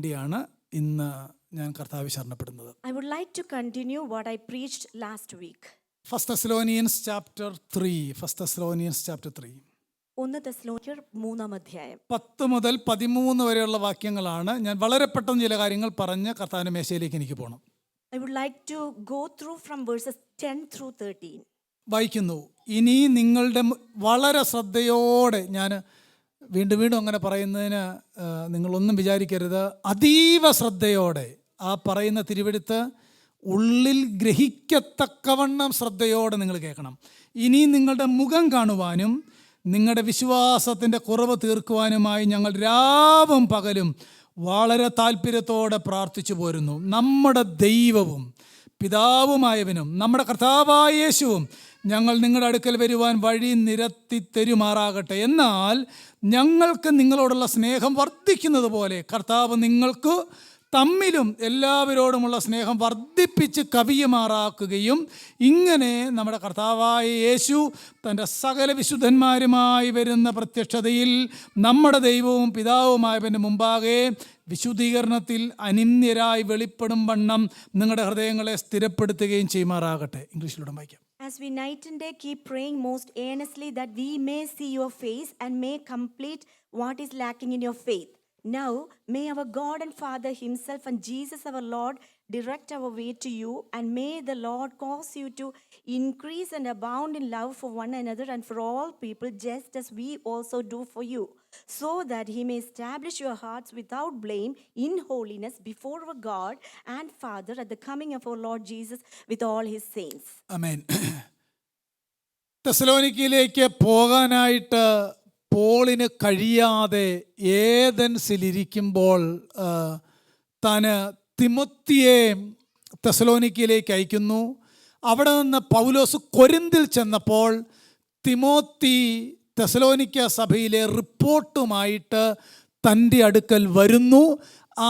ാണ് ഇന്ന് ഞാൻ കർത്താവിൽ ശരണപ്പെടുന്നത്. I would like to continue what I preached last week. 1 Thessalonians chapter 3. 1 Thessalonians chapter 3. 1 തെസ്സലോനിക്കർ 3-ാം അധ്യായം 10 മുതൽ 13 വരെയുള്ള വാക്യങ്ങളാണ്. ഞാൻ വളരെ പെട്ടെന്ന് ചില കാര്യങ്ങൾ പറഞ്ഞ് കർത്താവിൻ്റെ മേശയിലേക്ക് എനിക്ക് പോകണം. I would like to go through from verses 10 through 13. വായിക്കുന്നു. ഇനി നിങ്ങളുടെ വളരെ ശ്രദ്ധയോടെ, ഞാൻ വീണ്ടും അങ്ങനെ പറയുന്നതിന് നിങ്ങളൊന്നും വിചാരിക്കരുത്, അതീവ ശ്രദ്ധയോടെ ആ പറയുന്ന തിരുവെടുത്ത് ഉള്ളിൽ ഗ്രഹിക്കത്തക്കവണ്ണം ശ്രദ്ധയോടെ നിങ്ങൾ കേൾക്കണം. ഇനി നിങ്ങളുടെ മുഖം കാണുവാനും നിങ്ങളുടെ വിശ്വാസത്തിൻ്റെ കുറവ് തീർക്കുവാനുമായി ഞങ്ങൾ രാവും പകലും വളരെ താല്പര്യത്തോടെ പ്രാർത്ഥിച്ചു പോരുന്നു. നമ്മുടെ ദൈവവും പിതാവുമായവനും നമ്മുടെ കർത്താവായ യേശുവും ഞങ്ങൾ നിങ്ങളുടെ അടുക്കൽ വരുവാൻ വഴി നിരത്തി തരുമാറാകട്ടെ. എന്നാൽ ഞങ്ങൾക്ക് നിങ്ങളോടുള്ള സ്നേഹം വർദ്ധിക്കുന്നത് പോലെ കർത്താവ് നിങ്ങൾക്ക് തമ്മിലും എല്ലാവരോടുമുള്ള സ്നേഹം വർദ്ധിപ്പിച്ച് കവിയുമാറാക്കുകയും ഇങ്ങനെ നമ്മുടെ കർത്താവായ യേശു തൻ്റെ സകല വിശുദ്ധന്മാരുമായി വരുന്ന പ്രത്യക്ഷതയിൽ നമ്മുടെ ദൈവവും പിതാവുമായവൻ്റെ മുമ്പാകെ വിശുദ്ധീകരണത്തിൽ അനിന്യരായി വെളിപ്പെടും വണ്ണം നിങ്ങളുടെ ഹൃദയങ്ങളെ സ്ഥിരപ്പെടുത്തുകയും ചെയ്യുമാറാകട്ടെ. ഇംഗ്ലീഷിലൂടെ വായിക്കാം. As we night and day keep praying most earnestly that we may see your face and may complete what is lacking in your faith. Now may our God and Father himself and Jesus our Lord direct our way to you, and may the Lord cause you to increase and abound in love for one another and for all people, just as we also do for you, so that he may establish your hearts without blame in holiness before our God and Father at the coming of our Lord Jesus with all his saints. ആമേൻ. തെസ്സലോനിക്കയിലേക്ക് പോകാനായിട്ട് പോളിന് കഴിയാതെ ഏഥൻസിലിരിക്കുമ്പോൾ താന് തിമോത്തിയെ തെസ്സലോനിക്കയിലേക്ക് അയക്കുന്നു. അവിടെ നിന്ന് പൗലോസ് കൊരിന്തിൽ ചെന്നപ്പോൾ Timothy തെസ്സലോനിക്ക സഭയിലെ റിപ്പോർട്ടുമായിട്ട് തൻ്റെ അടുക്കൽ വരുന്നു.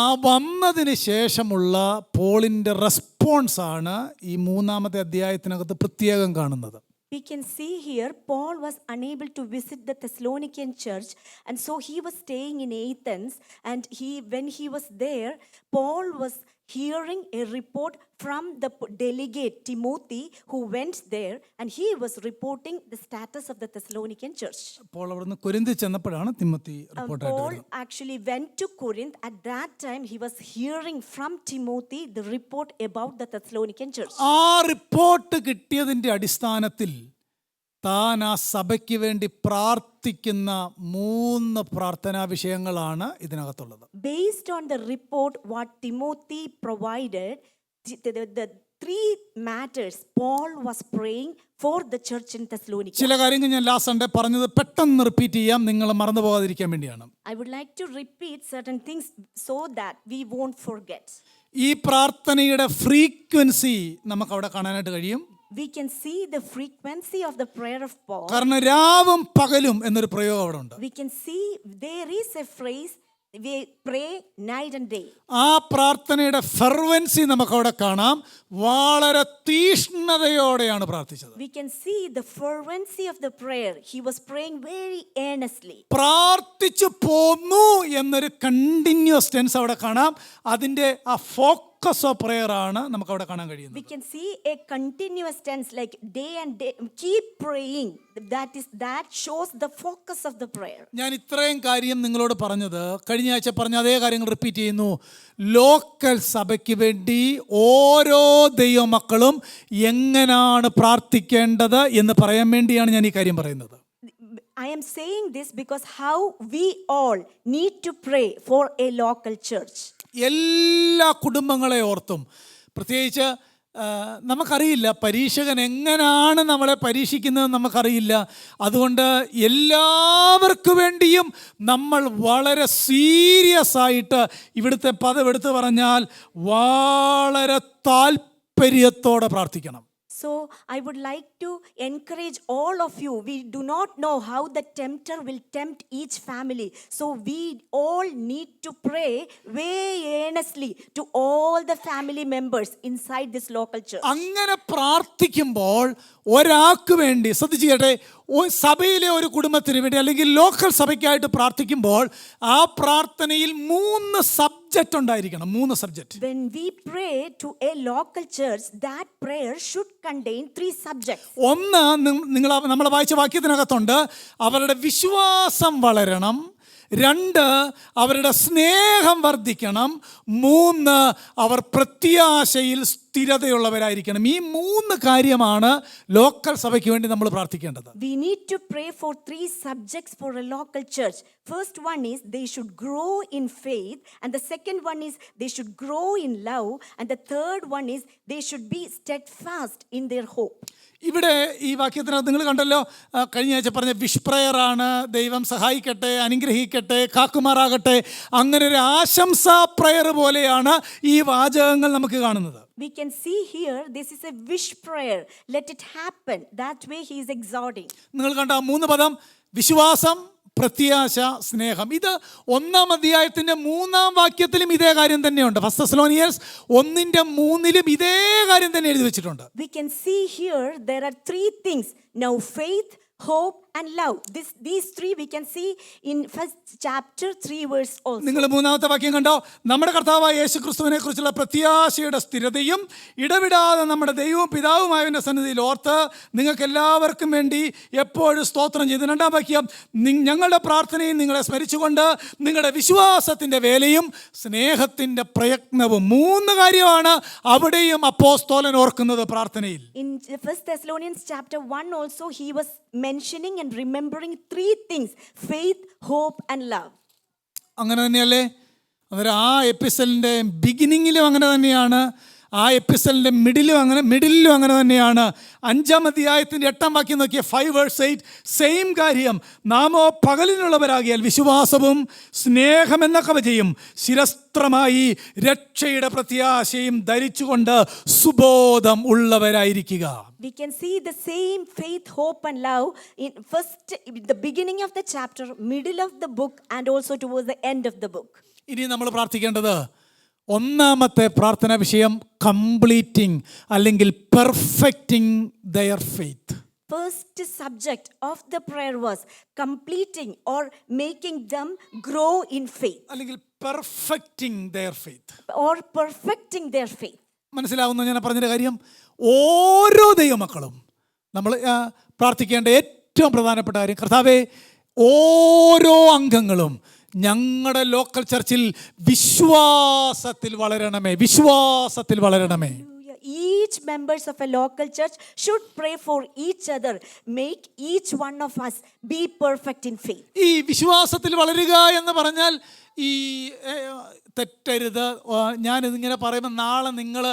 ആ വന്നതിന് ശേഷമുള്ള പോളിൻ്റെ റെസ്പോൺസാണ് ഈ 3-ാമത്തെ അധ്യായത്തിനകത്ത് പ്രത്യേകം കാണുന്നത്. We can see here Paul was unable to visit the Thessalonican church, and so he was staying in Athens, and when he was there, Paul was hearing a report from the delegate Timothy who went there, and he was reporting the status of the Thessalonican church. Paul actually went to Corinth. At that time he was hearing from Timothy the report about the Thessalonican church. ആ report കിട്ടിയതിൻ്റെ അടിസ്ഥാനത്തിൽ താൻ ആ സഭയ്ക്ക് വേണ്ടി പ്രാർത്ഥിക്കുന്ന 3 പ്രാർത്ഥനാ വിഷയങ്ങളാണ് ഇതിനകത്തുള്ളത്. Based on the report what Timothy provided, the 3 matters Paul was praying for the church in Thessalonica. ചില കാര്യങ്ങൾ ഞാൻ ലാസ്റ്റ് സൺഡേ പറഞ്ഞത് പെട്ടെന്ന് റിപ്പീറ്റ് ചെയ്യാം, നിങ്ങൾ മറന്നു പോകാതിരിക്കാൻ വേണ്ടിയാണ്. I would like to repeat certain things so that we won't forget. ഈ പ്രാർത്ഥനയുടെ ഫ്രീക്വൻസി നമുക്ക് അവിടെ കാണാനായിട്ട് കഴിയും. We can see the frequency of the prayer of Paul. കാരണം രാവും പകലും എന്നൊരു പ്രയോഗം അവിടെ ഉണ്ട്. We can see there is a phrase, we pray night and day. ആ പ്രാർത്ഥനയുടെ ഫെർവൻസി നമുക്ക് അവിടെ കാണാം. വളരെ തീഷ്ണതയോടെയാണ് പ്രാർത്ഥിച്ചത്. We can see the fervency of the prayer. He was praying very earnestly. പ്രാർത്ഥിച്ചു പോന്നു എന്നൊരു കണ്ടിന്യൂസ് ടെൻസ് അവിടെ കാണാം. അതിൻ്റെ ആ ഫോക്കസ് ഓഫ് പ്രെയർ ആണ് നമുക്ക് അവിടെ കാണാൻ കഴിയുന്നത്. We can see a continuous tense like day and day, keep praying. That shows the focus of the prayer. ഞാൻ ഇത്രയും കാര്യം നിങ്ങളോട് പറഞ്ഞത് കഴിഞ്ഞ ആഴ്ച പറഞ്ഞ അതേ കാര്യങ്ങൾ റിപ്പീറ്റ് ചെയ്യുന്നു. ലോക്കൽ സഭയ്ക്ക് വേണ്ടി ഓരോ ദൈവമക്കളും എങ്ങനെയാണ് പ്രാർത്ഥിക്കേണ്ടത് എന്ന് പറയാൻ വേണ്ടിയാണ് ഞാൻ ഈ കാര്യം പറയുന്നത്. I am saying this because how we all need to pray for a local church. എല്ലാ കുടുംബങ്ങളെ ഓർത്തും, പ്രത്യേകിച്ച് നമുക്കറിയില്ല പരീക്ഷകൻ എങ്ങനെയാണ് നമ്മളെ പരീക്ഷിക്കുന്നത് നമുക്കറിയില്ല. അതുകൊണ്ട് എല്ലാവർക്കു വേണ്ടിയും നമ്മൾ വളരെ സീരിയസ് ആയിട്ട് ഇവിടുത്തെ പദം എടുത്തു പറഞ്ഞാൽ വളരെ താല്പര്യത്തോടെ പ്രാർത്ഥിക്കണം. So I would like to encourage all of you. We do not know how the tempter will tempt each family. So we all need to pray very earnestly to all the family members inside this local church. അങ്ങനെ പ്രാർത്ഥിക്കുമ്പോൾ ഒരാൾക്ക് വേണ്ടി ശ്രദ്ധിച്ചു കേട്ടെ, സഭയിലെ ഒരു കുടുംബത്തിന് വേണ്ടി അല്ലെങ്കിൽ ലോക്കൽ സഭയ്ക്കായിട്ട് പ്രാർത്ഥിക്കുമ്പോൾ ആ പ്രാർത്ഥനയിൽ 3 സബ്ജക്റ്റ് ഉണ്ടായിരിക്കണം. 3 subject. When we pray to a local church, that prayer should contain 3 subjects. ഒന്ന്, നമ്മൾ വായിച്ച വാക്യത്തിനകത്തുണ്ട്, അവരുടെ വിശ്വാസം വളരണം. 2, അവരുടെ സ്നേഹം വർദ്ധിക്കണം. 3, അവർ പ്രത്യാശയിൽ സ്ഥിരതയുള്ളവരായിരിക്കണം. ഈ 3 കാര്യമാണ് ലോക്കൽ സഭയ്ക്ക് വേണ്ടി നമ്മൾ പ്രാർത്ഥിക്കേണ്ടത്. We need to pray for 3 subjects for a local church. First one is they should grow in faith, and the second one is they should grow in love, and the third one is they should be steadfast in their hope. ഇവിടെ ഈ വാക്യത്തിനകത്ത് നിങ്ങൾ കണ്ടല്ലോ, കഴിഞ്ഞ ആഴ്ച പറഞ്ഞ wish പ്രയറാണ്. ദൈവം സഹായിക്കട്ടെ, അനുഗ്രഹിക്കട്ടെ, കാക്കുമാറാകട്ടെ, അങ്ങനെ ഒരു ആശംസാ പ്രയർ പോലെയാണ് ഈ വാചകങ്ങൾ നമുക്ക് കാണുന്നത്. We can see here, this is a wish prayer. Let it happen. That way he is exhorting. നിങ്ങൾ കണ്ട 3 പദം, വിശ്വാസം, പ്രത്യാശ, സ്നേഹം. ഇത് 1-ാം അധ്യായത്തിന്റെ 3-ാം വാക്യത്തിലും ഇതേ കാര്യം തന്നെയുണ്ട്. ഫസ്റ്റ് തെസ്സലോനിയൻസ് 1:3 ഇതേ കാര്യം തന്നെ എഴുതി വെച്ചിട്ടുണ്ട്. We can see here there are 3 things. Now faith, hope and love. These 3 we can see in first chapter 3 verse also. നിങ്ങൾ 3-ാമത്തെ വാക്യം കണ്ടോ, നമ്മുടെ കർത്താവായ യേശുക്രിസ്തുവിനെ കുറിച്ചുള്ള പ്രത്യാശയുടെ സ്ഥിരതയും ഇടവിടാതെ നമ്മുടെ ദൈവവും പിതാവുമായവൻ്റെ സന്നിധിയിൽ ഓർത്ത് നിങ്ങൾക്ക് എല്ലാവർക്കും വേണ്ടി എപ്പോഴും സ്തോത്രം ചെയ്തു. 2-ാം വാക്യം, ഞങ്ങളുടെ പ്രാർത്ഥനയും നിങ്ങളെ സ്മരിച്ചുകൊണ്ട് നിങ്ങളുടെ വിശ്വാസത്തിൻ്റെ വേലയും സ്നേഹത്തിൻ്റെ പ്രയത്നവും. 3 കാര്യമാണ് അവിടെയും അപ്പോസ്തലൻ ഓർക്കുന്നത് പ്രാർത്ഥനയിൽ. In 1 Thessalonians chapter 1 also he was mentioning and remembering 3 things: faith, hope and love. അങ്ങനെ തന്നെയല്ലേ? അന്നേരം ആ എപ്പിസലിൻ്റെ ബിഗിനിങ്ങിലും അങ്ങനെ തന്നെയാണ്, ആ എപ്പിസലിൻ്റെ മിഡിലും അങ്ങനെ തന്നെയാണ്. 5-ാം അധ്യായത്തിൻ്റെ 8-ാം വാക്യം നോക്കിയ 5:8 സെയിം കാര്യം. നാമോ പകലിനുള്ളവരാകിയാൽ വിശ്വാസവും സ്നേഹമെന്ന കവചയും ശിരസ്ത്രമായി രക്ഷയുടെ പ്രത്യാശയും ധരിച്ചുകൊണ്ട് സുബോധം ഉള്ളവരായിരിക്കുക. We can see the same faith, hope and love in the beginning of the chapter, middle of the book and also towards the end of the book. ഇനി നമ്മൾ പ്രാർത്ഥിക്കേണ്ടത് 1-ാമത്തെ പ്രാർത്ഥനാ വിഷയം കംപ്ലീറ്റിംഗ് അല്ലെങ്കിൽ perfecting their faith. First subject of the prayer was completing or making them grow in faith. അല്ലെങ്കിൽ perfecting their faith. Or perfecting their faith. മനസ്സിലാവുന്ന ഞാൻ പറഞ്ഞൊരു കാര്യം, ഓരോ ദൈവമക്കളും നമ്മൾ പ്രാർത്ഥിക്കേണ്ട ഏറ്റവും പ്രധാനപ്പെട്ട കാര്യം, കർത്താവേ ഓരോ അംഗങ്ങളും ഞങ്ങളുടെ ലോക്കൽ ചർച്ചിൽ വിശ്വാസത്തിൽ വളരണമേ, വിശ്വാസത്തിൽ വളരണമേ. Each members of a local church should pray for each other. Make each one of us be perfect in faith. ഈ വിശ്വാസത്തിൽ വളരുക എന്ന് പറഞ്ഞാൽ ഈ തെറ്റരുത്, ഞാനിതിങ്ങനെ പറയുമ്പോൾ നാളെ നിങ്ങൾ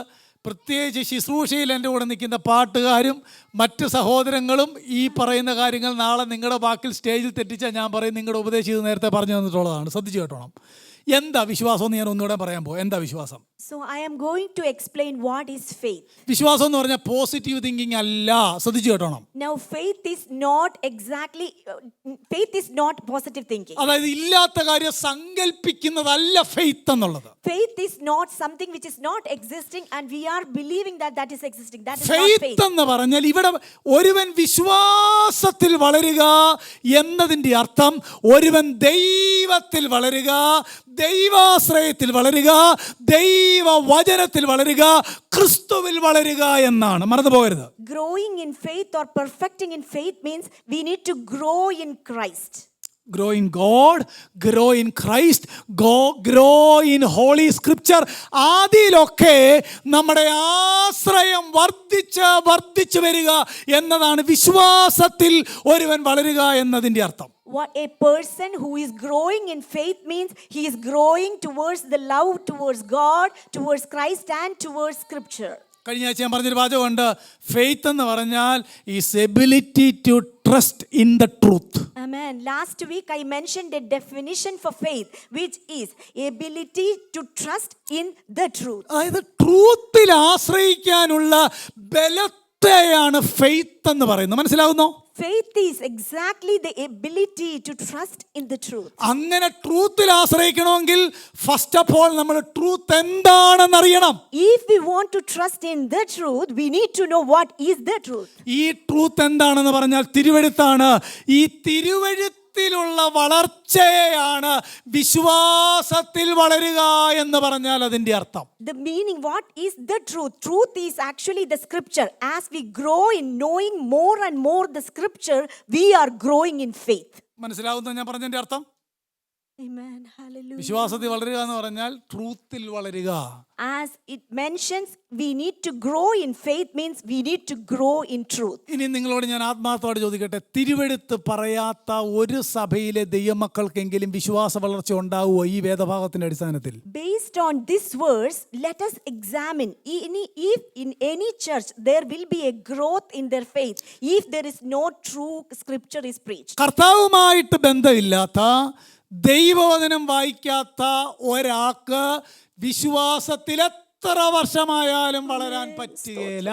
പ്രത്യേകിച്ച് ശുശ്രൂഷയിൽ എൻ്റെ കൂടെ നിൽക്കുന്ന പാട്ടുകാരും മറ്റ് സഹോദരങ്ങളും ഈ പറയുന്ന കാര്യങ്ങൾ നാളെ നിങ്ങളുടെ വാക്കിൽ സ്റ്റേജിൽ തെറ്റിച്ചാൽ ഞാൻ പറയും നിങ്ങളുടെ ഉപദേശം ഇത് നേരത്തെ പറഞ്ഞു തന്നിട്ടുള്ളതാണ്. ശ്രദ്ധിച്ചു കേട്ടോണം. എന്താ വിശ്വാസം എന്ന് ഞാൻ ഒന്നുകൂടെ പറയാൻ പോകും. എന്താ വിശ്വാസം? So I am going to explain what is faith. വിശ്വാസം എന്ന് പറഞ്ഞാൽ പോസിറ്റീവ് തിങ്കിങ് അല്ല. ശ്രദ്ധിച്ചു കേട്ടോണം. Now faith is not exactly faith is not positive thinking. അതായത് ഇല്ലാത്ത കാര്യം സങ്കല്പിക്കുന്നതല്ല ഫെയ്ത്ത് എന്നുള്ളത്. Faith is not something which is not existing and we are believing that is existing. That is not faith. Faith എന്ന് പറഞ്ഞാൽ ഇവിടെ ഒരുവൻ വിശ്വാസത്തിൽ വളരുക എന്നതിൻ്റെ അർത്ഥം ഒരുവൻ ദൈവത്തിൽ വളരുക, ദൈവാശ്രയത്തിൽ വളരുക, ദൈവവചനത്തിൽ വളരുക, ക്രിസ്തുവിൽ വളരുക എന്നാണ്. മറന്നു പോകരുത്. Growing in faith or perfecting in faith means we need to grow in Christ. Grow in God, grow in Christ, grow in Holy Scripture. ആദിയിലൊക്കെ നമ്മുടെ ആശ്രയം വർദ്ധിച്ച് വരിക എന്നതാണ് വിശ്വാസത്തിൽ ഒരുവൻ വളരുക എന്നതിൻ്റെ അർത്ഥം. What a person who is growing in faith means he is growing towards the love towards God, towards Christ and towards Scripture. കഴിഞ്ഞ ആഴ്ച ഞാൻ പറഞ്ഞൊരു വാചകമുണ്ട്, ഫെയ്ത്ത് എന്ന് പറഞ്ഞാൽ is ability to trust in the truth. Amen. Last week I mentioned a definition for faith, which is ability to trust in the truth. അതായത് ട്രൂത്തിൽ ആശ്രയിക്കാനുള്ള ബലത്തെയാണ് faith എന്ന് പറയുന്നത്. മനസ്സിലാവുന്നോ? Faith is exactly the ability to trust in the truth. അങ്ങനെ ട്രൂത്തിൽ ആശ്രയിക്കണമെങ്കിൽ first of all നമ്മൾ truth എന്താണെന്ന് അറിയണം. If we want to trust in the truth, we need to know what is the truth. ഈ truth എന്താണെന്ന് പറഞ്ഞാൽ തിരുവെഴുത്താണ്. ഈ തിരുവെഴുത്തിലുള്ള വളർച്ചയാണ് വിശ്വാസത്തിൽ വളരുക എന്ന് പറഞ്ഞാൽ അതിന്റെ അർത്ഥം. The meaning, what is the truth? Truth is actually the scripture. As we grow in knowing more and more the scripture, we are growing in faith. മനസ്സിലാവുന്ന ഞാൻ പറഞ്ഞതിന്റെ അർത്ഥം? Amen. Hallelujah. വിശ്വാസത്തിൽ വളരുക എന്ന് പറഞ്ഞാൽ ട്രൂത്തിൽ വളരുക. As it mentions, we need to grow in faith means we need to grow in truth. ഇനി നിങ്ങളോട് ഞാൻ ആത്മാർത്ഥത്തോടെ ചോദിക്കട്ടെ, തിരുവെഴുത്ത് പറയാത്ത ഒരു സഭയിലെ ദൈവമക്കൾക്കെങ്കിലും വിശ്വാസ വളർച്ച ഉണ്ടാവുമോ ഈ വേദഭാഗത്തിന്റെ അടിസ്ഥാനത്തിൽ? Based on this verse, let us examine if in any church there will be a growth in their faith if there is no true scripture is preached. കർത്താവുമായിട്ട് ബന്ധമില്ലാത്ത ദൈവവചനം വായിക്കാത്ത ഒരാൾക്ക് വിശ്വാസത്തിൽ എത്ര വർഷമായാലും വളരാൻ പറ്റുകയില്ല.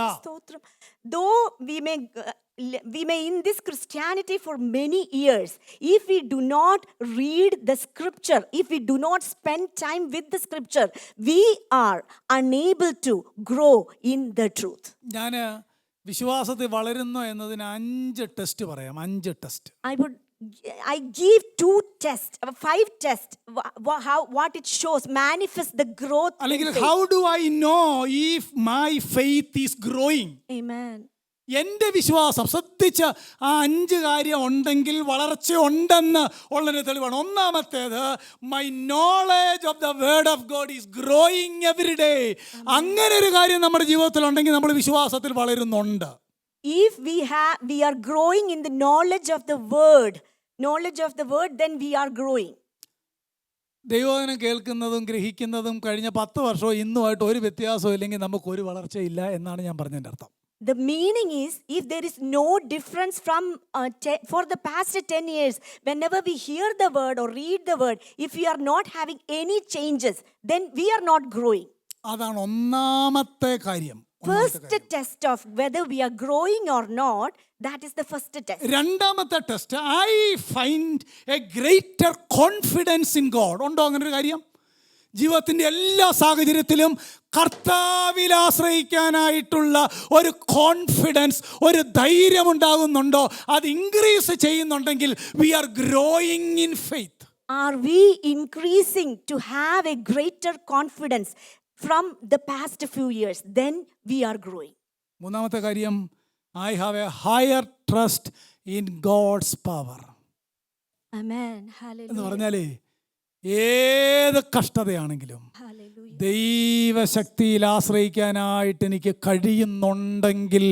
Though we may in this Christianity for many years, if we do not read the scripture, if we do not spend time with the scripture, we are unable to grow in the truth. ഞാൻ വിശ്വാസത്തിൽ വളരുന്നു എന്നതിന് 5 test പറയാം. 5 test. I give 2 tests, 5 tests, what it shows, manifest the growth. അല്ലെങ്കിൽ how do I know if my faith is growing? Amen. എൻ്റെ വിശ്വാസം ശ്രദ്ധിച്ച് ആ 5 കാര്യം ഉണ്ടെങ്കിൽ വളർച്ച ഉണ്ടെന്ന് ഉള്ളൊരു തെളിവാണ്. ഒന്നാമത്തേത്, my knowledge of the word of God is growing every day. അങ്ങനെ ഒരു കാര്യം നമ്മുടെ ജീവിതത്തിൽ ഉണ്ടെങ്കിൽ നമ്മൾ വിശ്വാസത്തിൽ വളരുന്നുണ്ട്. If we are growing in the knowledge of the word, then we are growing. ദൈവവചനം കേൾക്കുന്നതും ഗ്രഹിക്കുന്നതും കഴിഞ്ഞ 10 വർഷവും ഇന്നുമായിട്ട് ഒരു വ്യത്യാസവും ഇല്ലെങ്കിൽ നമുക്ക് ഒരു വളർച്ചയില്ല എന്നാണ് ഞാൻ പറഞ്ഞതിൻ്റെ അർത്ഥം. The meaning is, if there is no difference from for the past 10 years, whenever we hear the word or read the word, if we are not having any changes, then we are not growing. അതാണ് ഒന്നാമത്തെ കാര്യം. First test of whether we are growing or not, that is the first test. രണ്ടാമത്തെ test, I find A greater confidence in God. ഉണ്ടോ അങ്ങനെ ഒരു കാര്യം? ജീവിതത്തിൻ്റെ എല്ലാ സാഹചര്യത്തിലും കർത്താവിൽ ആശ്രയിക്കാനായിട്ടുള്ള ഒരു കോൺഫിഡൻസ്, ഒരു ധൈര്യം ഉണ്ടാകുന്നുണ്ടോ? അത് ഇൻക്രീസ് ചെയ്യുന്നുണ്ടെങ്കിൽ we are growing in faith. Are we increasing to have a greater confidence from the past few years? Then we are growing. മൂന്നാമത്തെ കാര്യം, I have a higher trust in God's power. Amen. Hallelujah. എന്ന് പറഞ്ഞാലേ ഏത് കഷ്ടതയാണെങ്കിലും ദൈവശക്തിയിൽ ആശ്രയിക്കാനായിട്ട് എനിക്ക് കഴിയുന്നുണ്ടെങ്കിൽ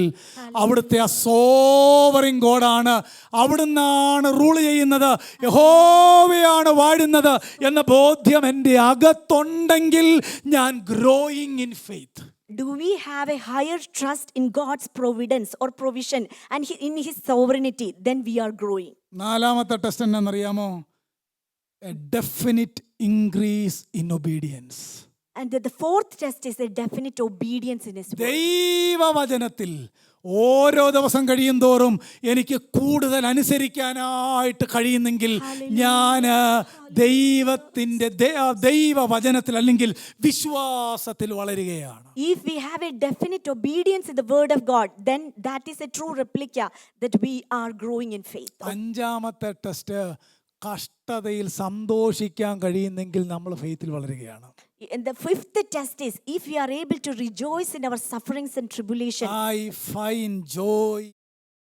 അവിടുത്തെ ആ sovereign ഗോഡാണ്, അവിടുന്നാണ് rule ചെയ്യുന്നത്, യഹോവയാണ് വാഴുന്നത് എന്ന ബോധ്യം എൻ്റെ അകത്തുണ്ടെങ്കിൽ ഞാൻ growing in faith. Do we have a higher trust in God's providence or provision and in His sovereignty? Then we are growing. നാലാമത്തെ ടെസ്റ്റ് എന്നറിയാമോ? A definite increase in obedience. And the fourth test is a definite obedience in His word. ദൈവവചനത്തിൽ ഓരോ ദിവസം കഴിയും തോറും എനിക്ക് കൂടുതൽ അനുസരിക്കാനായിട്ട് കഴിയുന്നെങ്കിൽ ഞാൻ ദൈവത്തിൻ്റെ ദൈവവചനത്തിൽ അല്ലെങ്കിൽ വിശ്വാസത്തിൽ വളരുകയാണ്. If we have a definite obedience in the word of God, then that is a true replica that we are growing in faith. അഞ്ചാമത്തെ ടെസ്റ്റ്, കഷ്ടതയിൽ സന്തോഷിക്കാൻ കഴിയുന്നെങ്കിൽ നമ്മൾ ഫെയ്ത്തിൽ വളരുകയാണ്. And the fifth test is, if we are able to rejoice in our sufferings and tribulation. I find joy in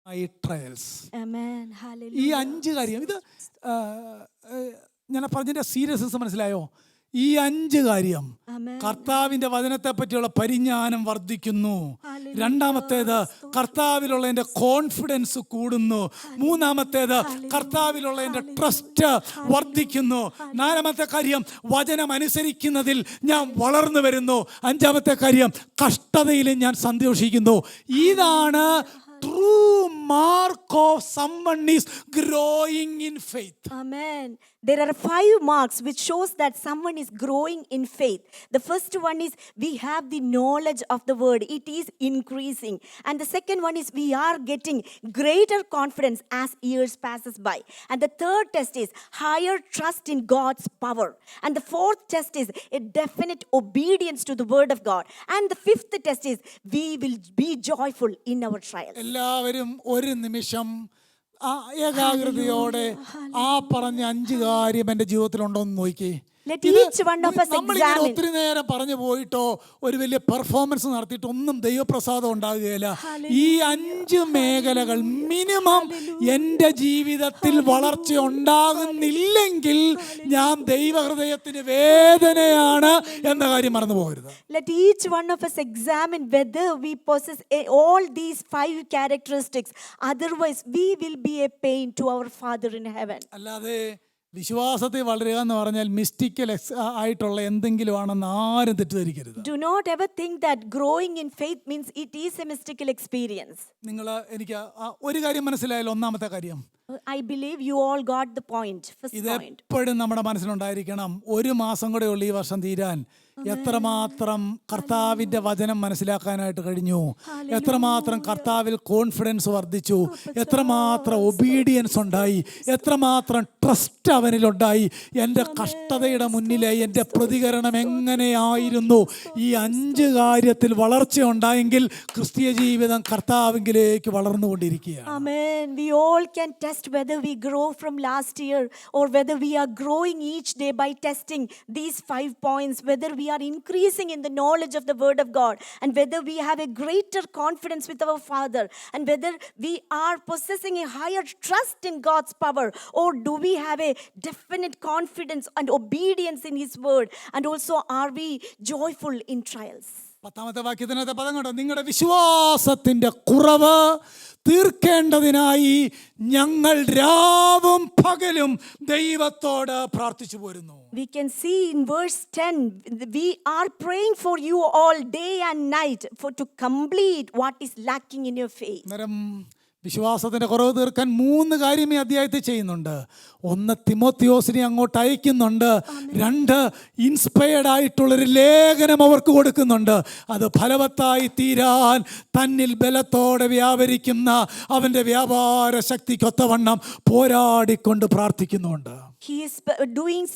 my trials. Amen. Hallelujah. ഈ 5 കാര്യം, ഇത് ഞാൻ പറഞ്ഞതിൻ്റെ സീരിയസ്നെസ് മനസ്സിലായോ? ഈ 5 കാര്യം, കർത്താവിൻ്റെ വചനത്തെ പറ്റിയുള്ള പരിജ്ഞാനം വർദ്ധിക്കുന്നു. രണ്ടാമത്തേത്, കർത്താവിലുള്ള എൻ്റെ കോൺഫിഡൻസ് കൂടുന്നു. മൂന്നാമത്തേത്, കർത്താവിലുള്ള എൻ്റെ ട്രസ്റ്റ് വർദ്ധിക്കുന്നു. നാലാമത്തെ കാര്യം, വചനം അനുസരിക്കുന്നതിൽ ഞാൻ വളർന്നു വരുന്നു. അഞ്ചാമത്തെ കാര്യം, കഷ്ടതയിൽ ഞാൻ സന്തോഷിക്കുന്നു. ഇതാണ് true mark of someone is growing in faith. Amen. There are 5 marks which shows that someone is growing in faith. The first one is we have the knowledge of the word. It is increasing. And the second one is we are getting greater confidence as years passes by. And the third test is higher trust in God's power. And the fourth test is a definite obedience to the word of God. And the fifth test is we will be joyful in our trials. എല്ലാവരും ഒരു നിമിഷം ആ ഏകാഗ്രതയോടെ ആ പറഞ്ഞ 5 കാര്യം എൻ്റെ ജീവിതത്തിലുണ്ടോ എന്ന് നോക്കി. Let each one of us നമ്മളിങ്ങനെ examine. ഒത്തിരി നേരം പറഞ്ഞു പോയിട്ടോ ഒരു വലിയ പെർഫോമൻസ് നടത്തിയിട്ട് ഒന്നും ദൈവപ്രസാദം ഉണ്ടാകുകയില്ല. ഈ 5 മേഖലകൾ മിനിമം എൻ്റെ ജീവിതത്തിൽ വളർച്ച ഉണ്ടാകുന്നില്ലെങ്കിൽ ഞാൻ ദൈവഹൃദയത്തിന് വേദനയാണ് എന്ന കാര്യം മറന്നു പോകരുത്. Let each one of us examine whether we possess all these 5 characteristics. Otherwise, we will be a pain to our Father in heaven. അല്ലാതെ വിശ്വാസത്തിൽ വളരുക എന്ന് പറഞ്ഞാൽ മിസ്റ്റിക്കൽ ആയിട്ടുള്ള എന്തെങ്കിലും ആണെന്ന് ആരും തെറ്റിദ്ധരിക്കരുത്. Do not ever think that growing in faith means it is a mystical experience. നിങ്ങൾ എനിക്ക് ഒരു കാര്യം മനസ്സിലായല്ലോ. ഒന്നാമത്തെ കാര്യം, I believe you all got the point. First point. ഇതെപ്പോഴും നമ്മുടെ മനസ്സിലുണ്ടായിരിക്കണം. 1 മാസം കൂടെ ഉള്ളു ഈ വർഷം തീരാൻ. എത്രമാത്രം കർത്താവിൻ്റെ വചനം മനസ്സിലാക്കാനായിട്ട് കഴിഞ്ഞു, എത്രമാത്രം കർത്താവിൽ കോൺഫിഡൻസ് വർദ്ധിച്ചു, എത്രമാത്രം ഒബീഡിയൻസ് ഉണ്ടായി, എത്രമാത്രം ട്രസ്റ്റ് അവനിലുണ്ടായി, എൻ്റെ കഷ്ടതയുടെ മുന്നിലെ എൻ്റെ പ്രതികരണം എങ്ങനെയായിരുന്നു. ഈ 5 കാര്യത്തിൽ വളർച്ച ഉണ്ടായെങ്കിൽ ക്രിസ്തീയ ജീവിതം കർത്താവിലേക്ക് വളർന്നുകൊണ്ടിരിക്കുകയാണ്. Amen. We all can test whether we grow from last year or whether we are growing each day by testing these 5 points, whether we are increasing in the knowledge of the word of God, and whether we have a greater confidence with our Father, and whether we are possessing a higher trust in God's power, or do we have a definite confidence and obedience in His word, and also are we joyful in trials. 10ാമത്തെ വാക്യത്തിനകത്തെ പദം കണ്ടോ, നിങ്ങളുടെ വിശ്വാസത്തിൻ്റെ കുറവ് തീർക്കേണ്ടതിനായി ഞങ്ങൾ രാവും പകലും ദൈവത്തോട് പ്രാർത്ഥിച്ചു പോരുന്നു. We can see in verse 10, we are praying for you all day and night to complete what is lacking in your faith. അന്നേരം വിശ്വാസത്തിൻ്റെ കുറവ് തീർക്കാൻ 3 കാര്യം ഈ അധ്യായത്തിൽ ചെയ്യുന്നുണ്ട്. 1, തിമോത്തിയോസിനെ അങ്ങോട്ട് അയക്കുന്നുണ്ട്. 2, ഇൻസ്പയർഡ് ആയിട്ടുള്ളൊരു ലേഖനം അവർക്ക് കൊടുക്കുന്നുണ്ട്. അത് ഫലവത്തായി തീരാൻ തന്നിൽ ബലത്തോടെ വ്യാപരിക്കുന്ന അവൻ്റെ വ്യാപാര ശക്തിക്കൊത്തവണ്ണം പോരാടിക്കൊണ്ട് പ്രാർത്ഥിക്കുന്നുണ്ട്. He is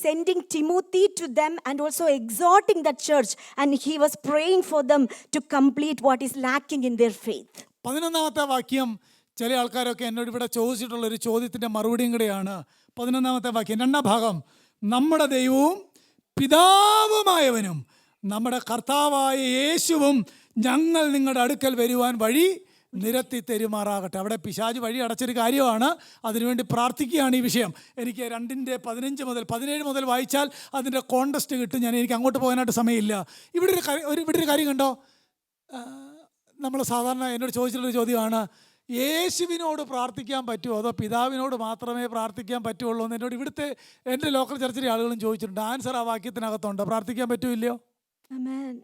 sending Timothy to them and also exhorting the church, and he was praying for them to complete what is lacking in their faith. 11ാമത്തെ വാക്യം ചില ആൾക്കാരൊക്കെ എന്നോട് ഇവിടെ ചോദിച്ചിട്ടുള്ളൊരു ചോദ്യത്തിൻ്റെ മറുപടിയും കൂടെയാണ്. 11ാമത്തെ വാക്യം 2ാം ഭാഗം, നമ്മുടെ ദൈവവും പിതാവുമായവനും നമ്മുടെ കർത്താവായ യേശുവും ഞങ്ങൾ നിങ്ങളുടെ അടുക്കൽ വരുവാൻ വഴി നിരത്തി തെരുമാറാകട്ടെ. അവിടെ പിശാച് വഴി അടച്ചൊരു കാര്യമാണ്. അതിനുവേണ്ടി പ്രാർത്ഥിക്കുകയാണ് ഈ വിഷയം. എനിക്ക് 2:15 മുതൽ 17 മുതൽ വായിച്ചാൽ അതിൻ്റെ കോണ്ടസ്റ്റ് കിട്ടും. എനിക്ക് അങ്ങോട്ട് പോകാനായിട്ട് സമയമില്ല. ഇവിടെ ഒരു കാര്യം കണ്ടോ, നമ്മൾ സാധാരണ എന്നോട് ചോദിച്ചിട്ടുള്ളൊരു ചോദ്യമാണ്, യേശുവിനോട് പ്രാർത്ഥിക്കാൻ പറ്റുമോ അതോ പിതാവിനോട് മാത്രമേ പ്രാർത്ഥിക്കാൻ പറ്റുള്ളൂ എന്ന് എന്നോട് എൻ്റെ ലോക്കൽ ചർച്ചിലെ ആളുകളും ചോദിച്ചിട്ടുണ്ട്. ആൻസർ ആ വാക്യത്തിനകത്തുണ്ട്. പ്രാർത്ഥിക്കാൻ പറ്റൂല്ലയോ? Amen.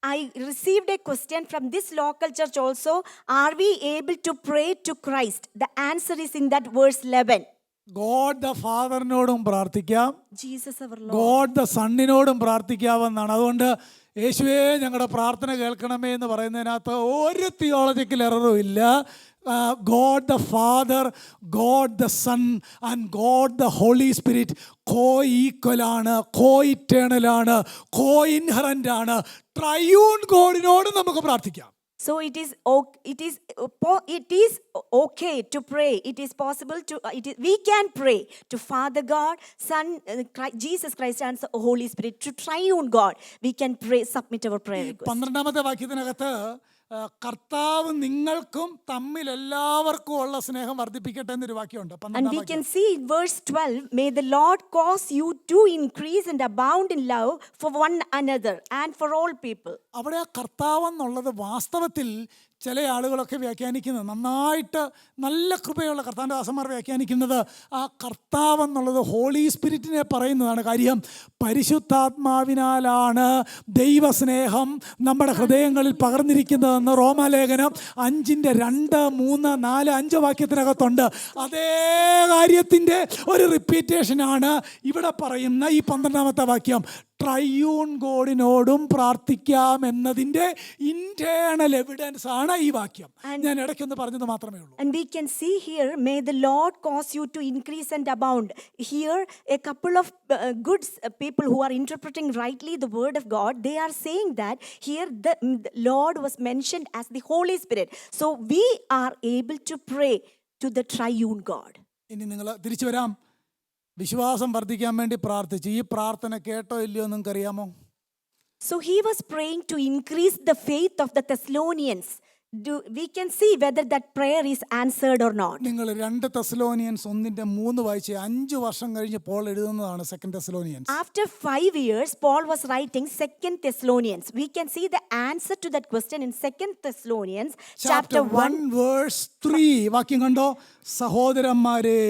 I received a question from this local church also. Are we able to pray to Christ? The answer is in that verse 11. God the ഫാദറിനോടും പ്രാർത്ഥിക്കാം, Jesus our Lord. God the സണ്ണിനോടും പ്രാർത്ഥിക്കാമെന്നാണ്. അതുകൊണ്ട് യേശുവേ ഞങ്ങളുടെ പ്രാർത്ഥന കേൾക്കണമേ എന്ന് പറയുന്നതിനകത്ത് ഒരു തിയോളജിക്കൽ എററും ഇല്ല. God the Father, God the Son and God the Holy Spirit co-equal ആണ്, co-eternal ആണ്, co-inherent ആണ്. ട്രയൂൺ ഗോഡിനോട് നമുക്ക് പ്രാർത്ഥിക്കാം. So it is okay to pray. It is possible to we can pray to Father God, Son, Jesus Christ and Holy Spirit, to triune God. We can pray, submit our prayer request. 12ാമത്തെ വാക്യത്തിനകത്ത് കർത്താവ് നിങ്ങൾക്കും തമ്മിൽ എല്ലാവർക്കും ഉള്ള സ്നേഹം വർദ്ധിപ്പിക്കട്ടെ എന്നൊരു വാക്യമുണ്ട്. And we can see in verse 12, may the Lord cause you to increase and abound in love for one another and for all people. അവിടെ ആ കർത്താവ് എന്നുള്ളത് വാസ്തവത്തിൽ ചില ആളുകളൊക്കെ വ്യാഖ്യാനിക്കുന്നത് നന്നായിട്ട് നല്ല കൃപയുള്ള കർത്താവിൻ്റെ ദാസന്മാർ വ്യാഖ്യാനിക്കുന്നത് ആ കർത്താവ് എന്നുള്ളത് ഹോളി സ്പിരിറ്റിനെ പറയുന്നതാണ്. കാര്യം പരിശുദ്ധാത്മാവിനാലാണ് ദൈവസ്നേഹം നമ്മുടെ ഹൃദയങ്ങളിൽ പകർന്നിരിക്കുന്നതെന്ന് റോമാലേഖനം 5:2, 3, 4, 5 വാക്യത്തിനകത്തുണ്ട്. അതേ കാര്യത്തിൻ്റെ ഒരു റിപ്പീറ്റേഷനാണ് ഇവിടെ പറയുന്ന ഈ 12-ാമത്തെ വാക്യം. ട്രയൂൺ ഗോഡിനോടും പ്രാർത്ഥിക്കാം എന്നതിൻ്റെ ഇന്റേണൽ എവിഡൻസ് ആണ് ഈ വാക്യം. ഞാൻ ഇടയ്ക്കൊന്ന് പറഞ്ഞത് മാത്രമേ ഉള്ളൂ. And we can see here, may the Lord cause you to increase and abound. Here, a couple of good people who are interpreting rightly the word of God, they are saying that here the Lord was mentioned as the Holy Spirit. So we are able to pray to the triune God. ഇനി നിങ്ങൾ തിരിച്ചു വരാം. വിശ്വാസം വർദ്ധിക്കാൻ വേണ്ടി പ്രാർത്ഥിച്ചു. ഈ പ്രാർത്ഥന കേട്ടോ ഇല്ലയോ നിങ്ങൾക്കറിയാമോ? So he was praying to increase the faith of the Thessalonians. We can see whether that prayer is answered or not. നിങ്ങൾ 2 തെസ്സലോനിയൻസ് 1:3 വായിച്ച് 5 വർഷം കഴിഞ്ഞ് Paul എഴുതുന്നതാണ് 2 തെസ്സലോനിയൻസ്. After 5 years, Paul was writing 2 Thessalonians. We can see the answer to that question in 2 Thessalonians chapter 1 verse 3. വാക്യം കണ്ടോ? സഹോദരന്മാരെ,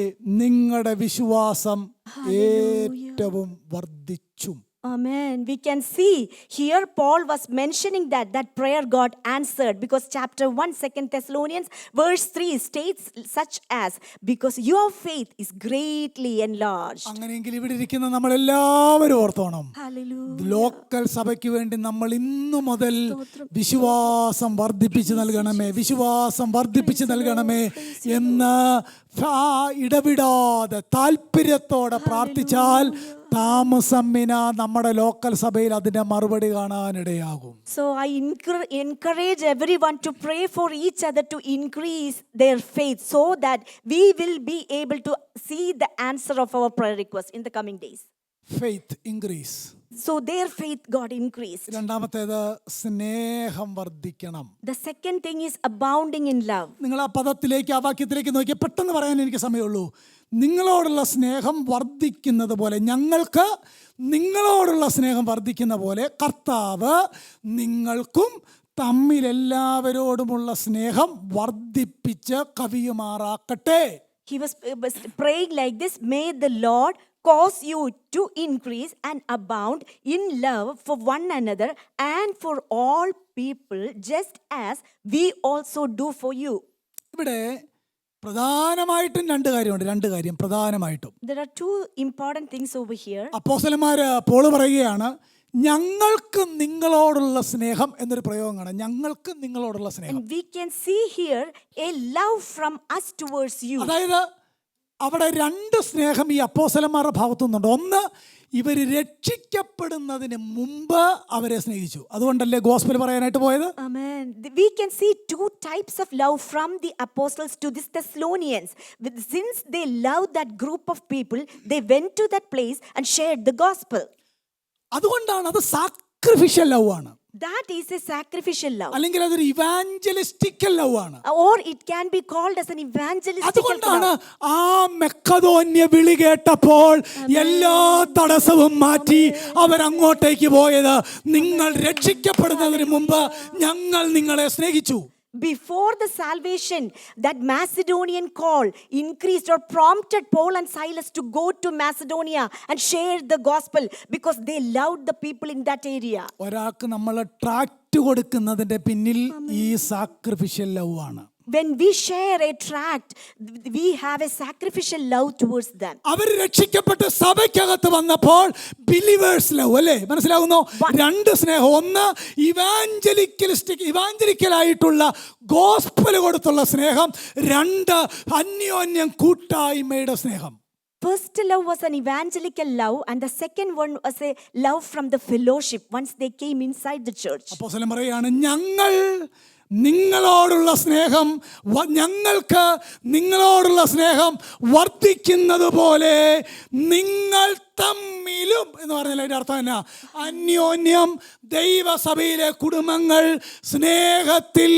നിങ്ങളുടെ വിശ്വാസം ഏറ്റവും വർദ്ധിച്ചു. Amen. We can see here Paul was mentioning that prayer got answered because chapter 1 2 Thessalonians verse 3 states such as because your faith is greatly enlarged. അങ്ങനെയെങ്കിൽ ഇവിടെ ഇരിക്കുന്ന നമ്മളെല്ലാവരും ഓർത്തോണം. Hallelujah. ലോക്കൽ സഭയ്ക്ക് വേണ്ടി നമ്മൾ ഇന്നു മുതൽ വിശ്വാസം വർദ്ധിപ്പിച്ച് നൽകണമേ, വിശ്വാസം വർദ്ധിപ്പിച്ച് നൽകണമേ എന്ന് ഇടവിടാതെ താല്പര്യത്തോടെ പ്രാർത്ഥിച്ചാൽ താമസം നമ്മുടെ ലോക്കൽ സഭയിൽ അതിന്റെ മറുപടി കാണാനിടയാകും. So I encourage everyone to pray for each other to increase their faith so that we will be able to see the answer of our prayer request in the coming days. Faith increase. So their faith got increased. രണ്ടാമത്തേത് സ്നേഹം വർദ്ധിക്കണം. The second thing is abounding in love. നിങ്ങൾ ആ പദത്തിലേക്ക് ആ വാക്യത്തിലേക്ക് നോക്കിയാൽ പെട്ടെന്ന് പറയാൻ എനിക്ക് സമയമുള്ളൂ. നിങ്ങളോടുള്ള സ്നേഹം വർദ്ധിക്കുന്നത് പോലെ, ഞങ്ങൾക്ക് നിങ്ങളോടുള്ള സ്നേഹം വർദ്ധിക്കുന്ന പോലെ കർത്താവ് നിങ്ങൾക്കും തമ്മിലെല്ലാവരോടുമുള്ള സ്നേഹം വർദ്ധിപ്പിച്ച് കവിയുമാറാക്കട്ടെ. He was praying like this, may the Lord cause you to increase and abound in love for one another and for all people, just as we also do for you. ഇവിടെ പ്രധാനമായിട്ടും രണ്ട് കാര്യം പ്രധാനമായിട്ടും. There are two important things over here. അപ്പോസ്തലന്മാര് Paul പറയുകയാണ്, ഞങ്ങൾക്ക് നിങ്ങളോടുള്ള സ്നേഹം എന്നൊരു പ്രയോഗമാണ്. ഞങ്ങൾക്ക് നിങ്ങളോടുള്ള സ്നേഹം. And we can see here a love from us towards you. അതായത് അവിടെ 2 സ്നേഹം ഈ അപ്പോസ്തലന്മാരുടെ ഭാഗത്തു നിന്നുണ്ട്. ഒന്ന്, ഇവർ രക്ഷിക്കപ്പെടുന്നതിന് മുമ്പ് അവരെ സ്നേഹിച്ചു. അതുകൊണ്ടല്ലേ ഗോസ്പൽ പറയാനായിട്ട് പോയത്. Amen. We can see 2 types of love from the apostles to these Thessalonians. Since they loved that group of people, they went to that place and shared the gospel. അതുകൊണ്ടാണ് അത് സാക്രിഫിഷ്യൽ ലവ് ആണ്. That is a sacrificial love. അല്ലെങ്കിൽ അതൊരു ഇവാഞ്ചലിസ്റ്റിക്കൽ love ആണ്. Or it can be called as an evangelistic അതുകൊണ്ടാണ് love. ആ മെക്കദോന്യ വിളി കേട്ടപ്പോൾ എല്ലാ തടസ്സവും മാറ്റി അവരങ്ങോട്ടേക്ക് പോയത്. നിങ്ങൾ രക്ഷിക്കപ്പെടുന്നതിന് മുമ്പ് ഞങ്ങൾ നിങ്ങളെ സ്നേഹിച്ചു. Before the salvation, that Macedonian call increased or prompted Paul and Silas to go to Macedonia and share the gospel because they loved the people in that area. ഒരാൾക്ക് നമ്മൾ ട്രാക്റ്റ് കൊടുക്കുന്നതിന്റെ പിന്നിൽ ഈ സാക്രിഫിഷ്യൽ ലവ് ആണ്. When we share a tract, we have a sacrificial love towards them. അവർ രക്ഷിക്കപ്പെട്ട് സഭയ്ക്കകത്ത് വന്നപ്പോൾ believers love, അല്ലേ? മനസ്സിലാകുന്നോ? 2 സ്നേഹം. ഒന്ന്, ഇവാഞ്ചലിക്കലായിട്ടുള്ള ഗോസ്പൽ കൊടുത്തുള്ള സ്നേഹം. 2, അന്യോന്യം കൂട്ടായ്മയുടെ സ്നേഹം. First love was an evangelical love, and the second one was a love from the fellowship once they came inside the church. അപ്പോസ്തലൻ പറയാണ്, ഞങ്ങൾ നിങ്ങളോടുള്ള സ്നേഹം, ഞങ്ങൾക്ക് നിങ്ങളോടുള്ള സ്നേഹം വർദ്ധിക്കുന്നത് പോലെ നിങ്ങൾ തമ്മിലും എന്ന് പറഞ്ഞാൽ അതിൻ്റെ അർത്ഥം എന്നാ? അന്യോന്യം ദൈവസഭയിലെ കുടുംബങ്ങൾ സ്നേഹത്തിൽ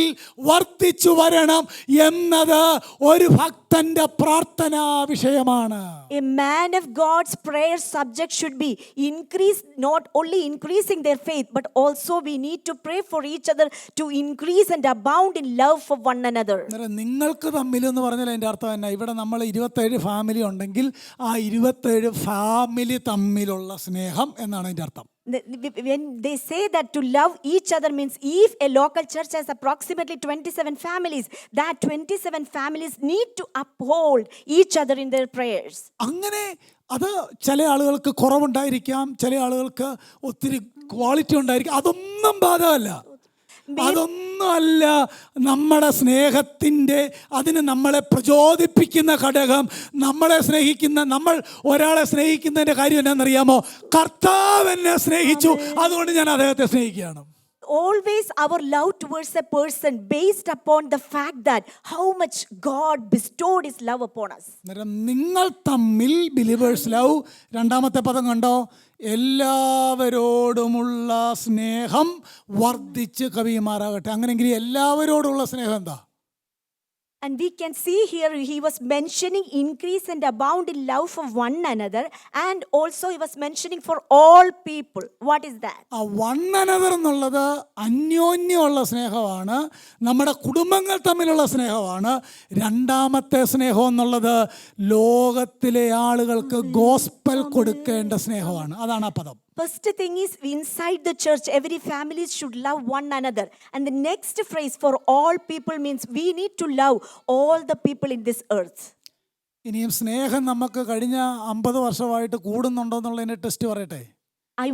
വർദ്ധിച്ചു വരണം എന്നത് ഒരു ഭക്തന്റെ പ്രാർത്ഥനാ വിഷയമാണ്. A man of God's prayer subject should be increase, not only increasing their faith, but also we need to pray for each other to increase and abound in love for one another. നിങ്ങൾക്ക് തമ്മിലെന്ന് പറഞ്ഞാൽ അതിൻ്റെ അർത്ഥം എന്നാ? ഇവിടെ നമ്മൾ 27 family ഉണ്ടെങ്കിൽ ആ 27 family തമ്മിലുള്ള സ്നേഹം എന്നാണ് അതിൻ്റെ അർത്ഥം. When they say that to love each other means if a local church has approximately 27 families, that 27 families need to uphold each other in their prayers. അങ്ങനെ അത് ചില ആളുകൾക്ക് കുറവുണ്ടായിരിക്കാം, ചില ആളുകൾക്ക് ഒത്തിരി ക്വാളിറ്റി ഉണ്ടായിരിക്കും. അതൊന്നും ബാധകമല്ല. അതൊന്നുമല്ല നമ്മുടെ സ്നേഹത്തിൻ്റെ, അതിന് നമ്മളെ പ്രചോദിപ്പിക്കുന്ന ഘടകം. നമ്മൾ ഒരാളെ സ്നേഹിക്കുന്നതിൻ്റെ കാര്യം എന്നാണെന്നറിയാമോ? കർത്താവ് എന്നെ സ്നേഹിച്ചു, അതുകൊണ്ട് ഞാൻ അദ്ദേഹത്തെ സ്നേഹിക്കുകയാണ്. Always our love towards a person based upon the fact that how much God bestowed his love upon us. നിങ്ങൾ തമ്മിൽ ബിലീവേഴ്സ് ലവ്, രണ്ടാമത്തെ പദം കണ്ടോ? എല്ലാവരോടുമുള്ള സ്നേഹം വർദ്ധിച്ച് കവിയുമാറാകട്ടെ. അങ്ങനെയെങ്കിൽ എല്ലാവരോടുള്ള സ്നേഹം എന്താ? And we can see here he was mentioning increase and abound in love for one another, and also he was mentioning for all people. What is that? ആ വൺ അനദർ എന്നുള്ളത് അന്യോന്യമുള്ള സ്നേഹമാണ്, നമ്മുടെ കുടുംബങ്ങൾ തമ്മിലുള്ള സ്നേഹമാണ്. രണ്ടാമത്തെ സ്നേഹം എന്നുള്ളത് ലോകത്തിലെ ആളുകൾക്ക് ഗോസ്പൽ കൊടുക്കേണ്ട സ്നേഹമാണ്. അതാണ് ആ പദം. First thing is inside the church every family should love one another, and the next phrase for all people means we need to love all the people in this earth. ഇനിയും സ്നേഹം നമുക്ക് കഴിഞ്ഞ 50 വർഷമായിട്ട് കൂടുന്നുണ്ടോ എന്നുള്ളതിന്റെ ടെസ്റ്റ് പറയട്ടെ.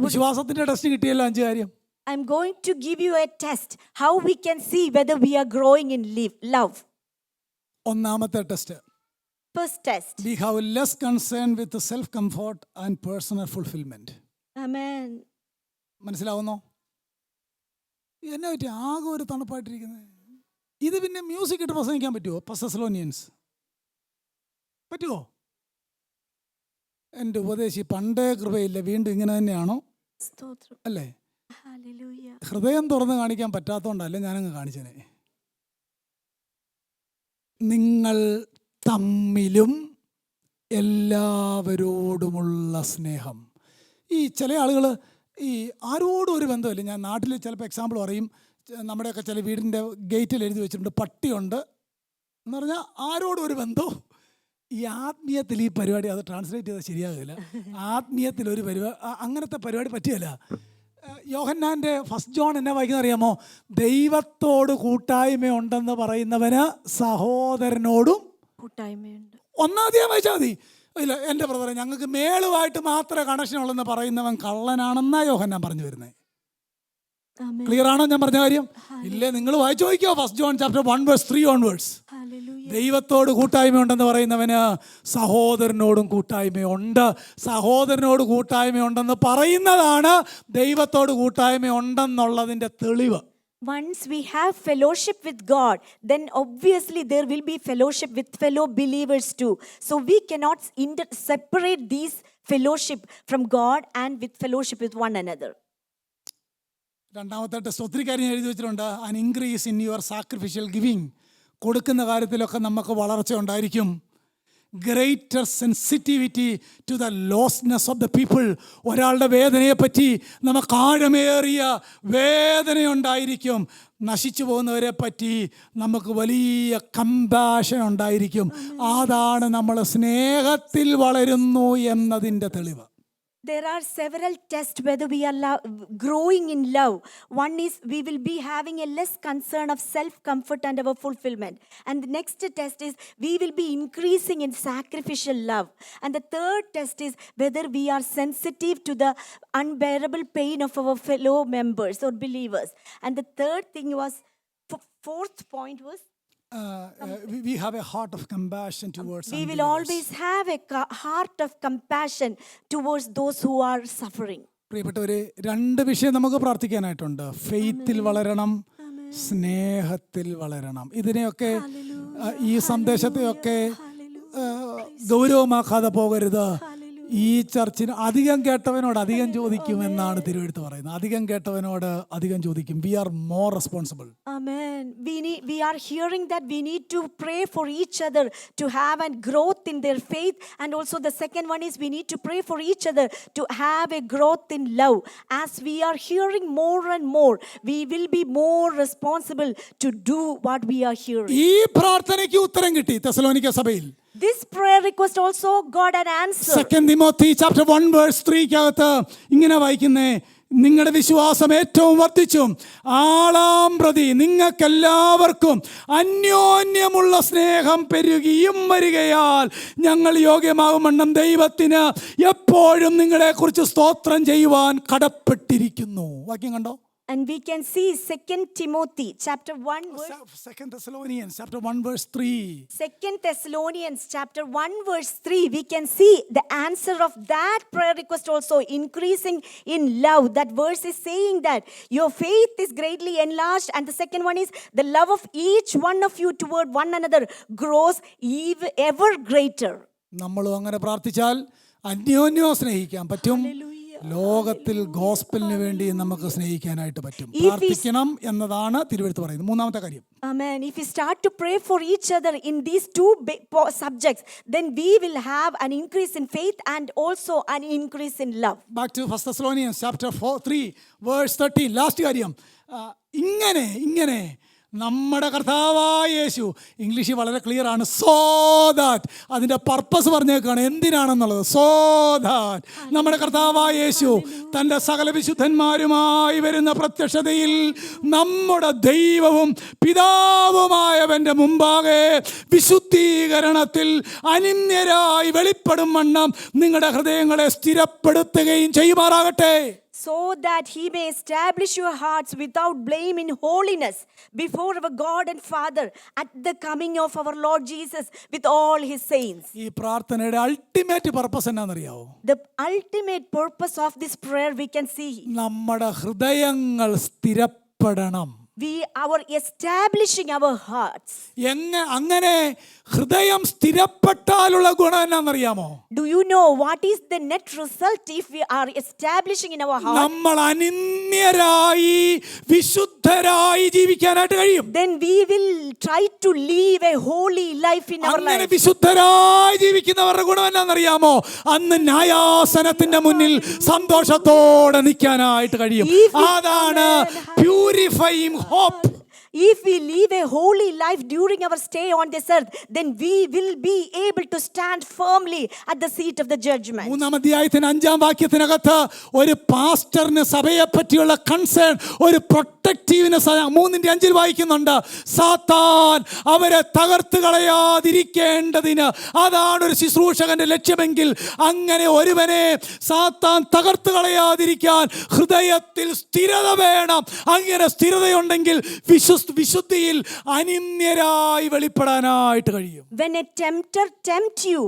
വിശ്വാസത്തിന്റെ test കിട്ടിയല്ലോ 5 കാര്യം. I'm going to give you a test how we can see whether we are growing in love. ഒന്നാമത്തെ test, First test. we have less concern with self comfort and personal fulfillment. Amen. മനസ്സിലാവുന്നോ? എന്നെ പറ്റി ആകെ ഒരു തണുപ്പായിട്ടിരിക്കുന്നത്. ഇത് പിന്നെ music ഇട്ട് പ്രസംഗിക്കാൻ പറ്റുമോ? തെസ്സലോനിയൻസ് പറ്റുമോ? എൻ്റെ ഉപദേശി പണ്ടേ കൃപയില്ല, വീണ്ടും ഇങ്ങനെ തന്നെയാണോ? സ്തോത്രം. അല്ലേ? Hallelujah. ഹൃദയം തുറന്ന് കാണിക്കാൻ പറ്റാത്തതുകൊണ്ടല്ലേ ഞാനങ്ങ് കാണിച്ചേനെ. നിങ്ങൾ തമ്മിലും എല്ലാവരോടുമുള്ള സ്നേഹം. ഈ ചില ആളുകൾ ഈ ആരോടും ഒരു ബന്ധമില്ല. ഞാൻ നാട്ടിൽ ചിലപ്പോൾ എക്സാമ്പിൾ പറയും, നമ്മുടെയൊക്കെ ചില വീടിൻ്റെ ഗേറ്റിൽ എഴുതി വെച്ചിട്ടുണ്ട് പട്ടിയുണ്ട് എന്ന് പറഞ്ഞാൽ ആരോടും ഒരു ബന്ധവും. ഈ ആത്മീയത്തിൽ ഈ പരിപാടി, അത് ട്രാൻസ്ലേറ്റ് ചെയ്താൽ ശരിയാകില്ല. ആത്മീയത്തിലൊരു പരിപാടി, അങ്ങനത്തെ പരിപാടി പറ്റിയല്ല. യോഹന്നാൻ്റെ 1 ജോൺ എന്നെ വായിക്കുന്ന അറിയാമോ? ദൈവത്തോട് കൂട്ടായ്മയുണ്ടെന്ന് പറയുന്നവന് സഹോദരനോടും കൂട്ടായ്മയുണ്ട്. 1 അധ്യായം വായിച്ചാൽ മതി. ഇല്ല എൻ്റെ ബ്രദറെ, ഞങ്ങൾക്ക് മേളുമായിട്ട് മാത്രമേ കണക്ഷൻ ഉള്ളെന്ന് പറയുന്നവൻ കള്ളനാണെന്നാ യോഹന്നാൻ പറഞ്ഞു വരുന്നത്. ക്ലിയർ ആണോ ഞാൻ പറഞ്ഞ കാര്യം? ഇല്ലേ? നിങ്ങൾ വായിച്ചു നോക്കിയോ 1 ജോൺ ചാപ്റ്റർ 1:3 onwards. ദൈവത്തോട് കൂട്ടായ്മയുണ്ടെന്ന് പറയുന്നവന് സഹോദരനോടും കൂട്ടായ്മയുണ്ട്. സഹോദരനോട് കൂട്ടായ്മയുണ്ടെന്ന് പറയുന്നതാണ് ദൈവത്തോട് കൂട്ടായ്മയുണ്ടെന്നുള്ളതിൻ്റെ തെളിവ്. Once we have fellowship with God, then obviously there will be fellowship with fellow believers too. So we cannot separate these fellowship from God and with fellowship with one another. രണ്ടാമത്തെ test ഒത്തിരി കാര്യം എഴുതി വെച്ചിട്ടുണ്ട്. An increase in your sacrificial giving. കൊടുക്കുന്ന കാര്യത്തിലൊക്കെ നമുക്ക് വളർച്ച ഉണ്ടായിരിക്കും. Greater sensitivity to the lostness of the people. ഒരാളുടെ വേദനയെപ്പറ്റി നമുക്ക് ആഴമേറിയ വേദനയുണ്ടായിരിക്കും. നശിച്ചു പോകുന്നവരെ പറ്റി നമുക്ക് വലിയ കമ്പാഷൻ ഉണ്ടായിരിക്കും. അതാണ് നമ്മൾ സ്നേഹത്തിൽ വളരുന്നു എന്നതിൻ്റെ തെളിവ്. There are several tests whether we are growing in love. One is we will be having a less concern of self-comfort and our fulfillment. And the next test is we will be increasing in sacrificial love. And the third test is whether we are sensitive to the unbearable pain of our fellow members or believers. And the third thing was, fourth point was, we have a heart of compassion towards we will always have a heart of compassion towards those who are suffering. പ്രിയപ്പെട്ടവരെ, 2 വിഷയം നമുക്ക് പ്രാർത്ഥിക്കാനായിട്ടുണ്ട്. ഫെയ്ത്തിൽ വളരണം, സ്നേഹത്തിൽ വളരണം. ഇതിനെയൊക്കെ ഈ സന്ദേശത്തെയൊക്കെ ഗൗരവമാക്കാതെ പോകരുത്. ഈ ചർച്ചിന് അധികം കേട്ടവനോട് അധികം ചോദിക്കും എന്നാണ് തിരുവെഴുത്ത് പറയുന്നത്. അധികം കേട്ടവനോട് അധികം ചോദിക്കും. We are more responsible. Amen. We are hearing that we need to pray for each other to have a growth in their faith, and also the second one is we need to pray for each other to have a growth in love. As we are hearing more and more, we will be more responsible to do what we are hearing. ഈ പ്രാർത്ഥനയ്ക്ക് ഉത്തരം കിട്ടി തെസലോനിക്ക സഭയിൽ. This prayer request also got an answer. 2 Timothy chapter 1 verse 3 ഇങ്ങനെ വായിക്കുന്നേ, നിങ്ങളുടെ വിശ്വാസം ഏറ്റവും വർദ്ധിച്ചും ആളാം പ്രതി നിങ്ങൾക്കെല്ലാവർക്കും അന്യോന്യമുള്ള സ്നേഹം പെരുകിയും വരികയാൽ ഞങ്ങൾ യോഗ്യമാകും വണ്ണം ദൈവത്തിന് എപ്പോഴും നിങ്ങളെക്കുറിച്ച് സ്തോത്രം ചെയ്യുവാൻ കടപ്പെട്ടിരിക്കുന്നു. വാക്യം കണ്ടോ? And we can see 2 Timothy chapter 1 verse 2 Thessalonians chapter 1 verse 3. 2 Thessalonians chapter 1 verse 3, we can see the answer of that prayer request also, increasing in love. That verse is saying that your faith is greatly enlarged, and the second one is the love of each one of you toward one another grows ever greater. നമ്മളും അങ്ങനെ പ്രാർത്ഥിച്ചാൽ അന്യോന്യം സ്നേഹിക്കാൻ പറ്റും. ലോകത്തിൽ ഗോസ്പലിന് വേണ്ടി നമുക്ക് സ്നേഹിക്കാനായിട്ട് പറ്റും. പ്രാർത്ഥിക്കണം എന്നതാണ് തിരുവെഴുത്ത് പറയുന്നത്. മൂന്നാമത്തെ കാര്യം. Amen. If we start to pray for each other in these two subjects, then we will have an increase in faith and also an increase in love. Back to 1 Thessalonians chapter 3 verse 13. Last കാര്യം. ഇങ്ങനെ നമ്മുടെ കർത്താവായ യേശു, ഇംഗ്ലീഷിൽ വളരെ clear ആണ്, so that. അതിൻ്റെ purpose പറഞ്ഞേക്കാണ് എന്തിനാണെന്നുള്ളത്. So that നമ്മുടെ കർത്താവായ യേശു തൻ്റെ സകല വിശുദ്ധന്മാരുമായി വരുന്ന പ്രത്യക്ഷതയിൽ നമ്മുടെ ദൈവവും പിതാവുമായവൻ്റെ മുമ്പാകെ വിശുദ്ധീകരണത്തിൽ അനിന്യരായി വെളിപ്പെടും വണ്ണം നിങ്ങളുടെ ഹൃദയങ്ങളെ സ്ഥിരപ്പെടുത്തുകയും ചെയ്യുമാറാകട്ടെ. So that he may establish your hearts without blame in holiness before our God and Father at the coming of our Lord Jesus with all his saints. ഈ പ്രാർത്ഥനയുടെ അൾട്ടിമേറ്റ് പർപ്പസ് എന്നാണെന്നറിയാവോ? The ultimate purpose of this prayer we can see. നമ്മുടെ ഹൃദയങ്ങൾ സ്ഥിരപ്പെടണം. We are establishing our hearts. അങ്ങനെ ഹൃദയം സ്ഥിരപ്പെട്ടാലുള്ള ഗുണം എന്നാണെന്നറിയാമോ? Do you know what is the net result if we are establishing in our heart? നമ്മൾ അനിന്യരായി വിശുദ്ധരായി ജീവിക്കാനായിട്ട് കഴിയും. Then we will try to live a holy life in our അങ്ങനെ life. വിശുദ്ധരായി ജീവിക്കുന്നവരുടെ ഗുണം എന്നാണെന്നറിയാമോ? അന്ന് ന്യായാസനത്തിന്റെ മുന്നിൽ സന്തോഷത്തോടെ നിൽക്കാനായിട്ട് കഴിയും. അതാണ് purifying hope. If we live a holy life during our stay on this earth, then we will be able to stand firmly at the seat of the judgment. 3-ാം അധ്യായത്തിന് 5-ാം വാക്യത്തിനകത്ത് ഒരു പാസ്റ്ററിന് സഭയെ പറ്റിയുള്ള കൺസേൺ, ഒരു പ്രൊട്ടക്റ്റീവിന് 3:5 വായിക്കുന്നുണ്ട്. സാത്താൻ അവരെ തകർത്ത് കളയാതിരിക്കേണ്ടതിന്, അതാണ് ഒരു ശുശ്രൂഷകന്റെ ലക്ഷ്യമെങ്കിൽ, അങ്ങനെ ഒരുവനെ സാത്താൻ തകർത്ത് കളയാതിരിക്കാൻ ഹൃദയത്തിൽ സ്ഥിരത വേണം. അങ്ങനെ സ്ഥിരതയുണ്ടെങ്കിൽ വിശുദ്ധിയിൽ അനിന്യരായി വെളിപ്പെടാനായിട്ട് കഴിയും. When a tempter tempts you,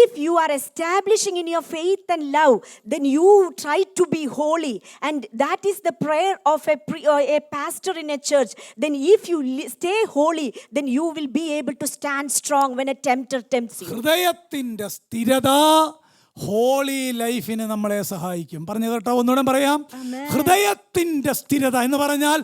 if you are establishing in your faith and love, then you try to be holy, and that is the prayer of a pastor in a church. Then if you stay holy, then you will be able to stand strong when a tempter tempts you. ഹൃദയത്തിന്റെ സ്ഥിരത holy ലൈഫിന് നമ്മളെ സഹായിക്കും. പറഞ്ഞു കേട്ടോ? ഒന്നുകൂടെ പറയാം. ഹൃദയത്തിന്റെ സ്ഥിരത എന്ന് പറഞ്ഞാൽ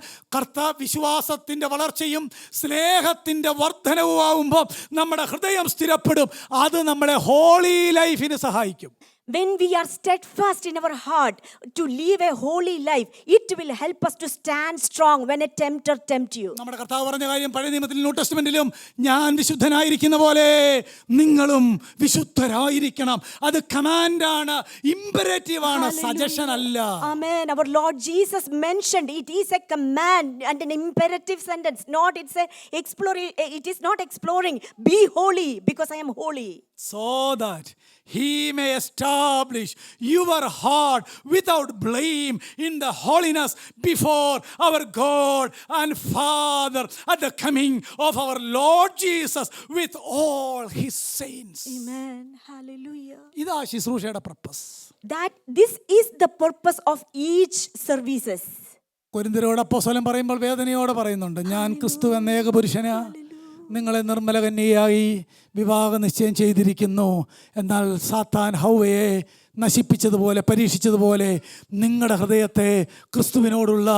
വിശ്വാസത്തിന്റെ വളർച്ചയും സ്നേഹത്തിന്റെ വർധനവും ആവുമ്പോൾ നമ്മുടെ ഹൃദയം സ്ഥിരപ്പെടും. അത് നമ്മളെ ഹോളി ലൈഫിന് സഹായിക്കും. When we are steadfast in our heart to live a holy life, it will help us to stand strong when a tempter tempts you. നമ്മുടെ കർത്താവ് പറഞ്ഞ കാര്യം പഴയ നിയമത്തിലും ന്യൂ ടെസ്റ്റ്മെന്റിലും, ഞാൻ വിശുദ്ധനായിരിക്കുന്ന പോലെ നിങ്ങളും വിശുദ്ധരായിരിക്കണം. അത് കമാൻഡാണ്, ഇംപെരേറ്റീവ് ആണ്, സജഷൻ അല്ല. Amen. Our Lord Jesus mentioned it is a command and an imperative sentence. It is not exploring. Be holy because I am holy. So that he may establish your heart without blame in the holiness before our God and Father at the coming of our Lord Jesus with all his saints. Amen. Hallelujah. ഇതാ ശുശ്രൂഷയുടെ purpose. This is the purpose of each services. കൊരിന്ത്യരോട് അപ്പോസ്തലൻ പറയുമ്പോൾ വേദനയോടെ പറയുന്നുണ്ട്, ഞാൻ ക്രിസ്തു എന്ന ഏക പുരുഷനാ നിങ്ങളെ നിർമ്മല കന്യയായി വിവാഹ നിശ്ചയം ചെയ്തിരിക്കുന്നു. എന്നാൽ സാത്താൻ ഹൗവയെ നശിപ്പിച്ചതുപോലെ, പരീക്ഷിച്ചതുപോലെ നിങ്ങളുടെ ഹൃദയത്തെ ക്രിസ്തുവിനോടുള്ള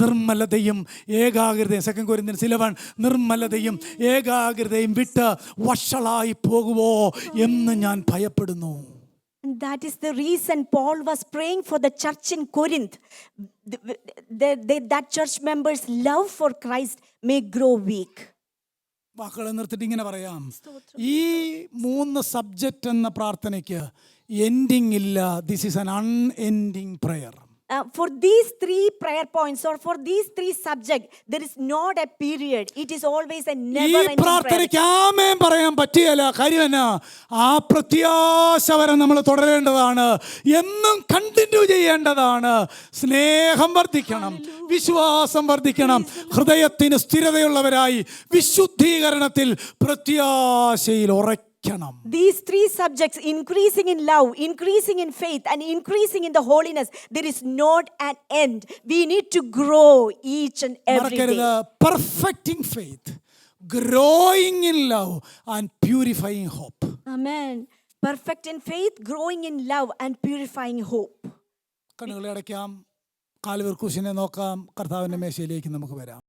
നിർമ്മലതയും ഏകാഗ്രതയും, 2 Corinthians 11, നിർമ്മലതയും ഏകാഗ്രതയും വിട്ട് വഷളായി പോകുമോ എന്ന് ഞാൻ ഭയപ്പെടുന്നു. And that is the reason Paul was praying for the church in Corinth. That church members' love for Christ may grow weak. വാക്കുകളെ നിർത്തിയിട്ട് ഇങ്ങനെ പറയാം, ഈ 3 സബ്ജക്റ്റ് എന്ന പ്രാർത്ഥനയ്ക്ക് എൻഡിങ് ഇല്ല. This is an unending prayer. For these 3 prayer points or for these 3 subjects, there is not a period. It is always a ഈ never-ending prayer. പ്രാർത്ഥനയ്ക്ക് ആമേൻ പറയാൻ പറ്റിയല്ല. കാര്യം എന്നാ? ആ പ്രത്യാശ വരെ നമ്മൾ തുടരേണ്ടതാണ്, എന്നും കണ്ടിന്യൂ ചെയ്യേണ്ടതാണ്. സ്നേഹം വർദ്ധിക്കണം, വിശ്വാസം വർദ്ധിക്കണം, ഹൃദയത്തിന് സ്ഥിരതയുള്ളവരായി വിശുദ്ധീകരണത്തിൽ പ്രത്യാശയിൽ ഉറയ്ക്കണം. These 3 subjects, increasing in love, increasing in faith, and increasing in the holiness, there is not an end. We need to grow each and every day. Perfecting faith, growing in love, and purifying hope. Amen. Perfect in faith, growing in love, and purifying hope. കണ്ണുകളെ അടയ്ക്കാം, കാൽവെർക്കൂശിനെ നോക്കാം, കർത്താവിൻ്റെ മേശയിലേക്ക് നമുക്ക് വരാം.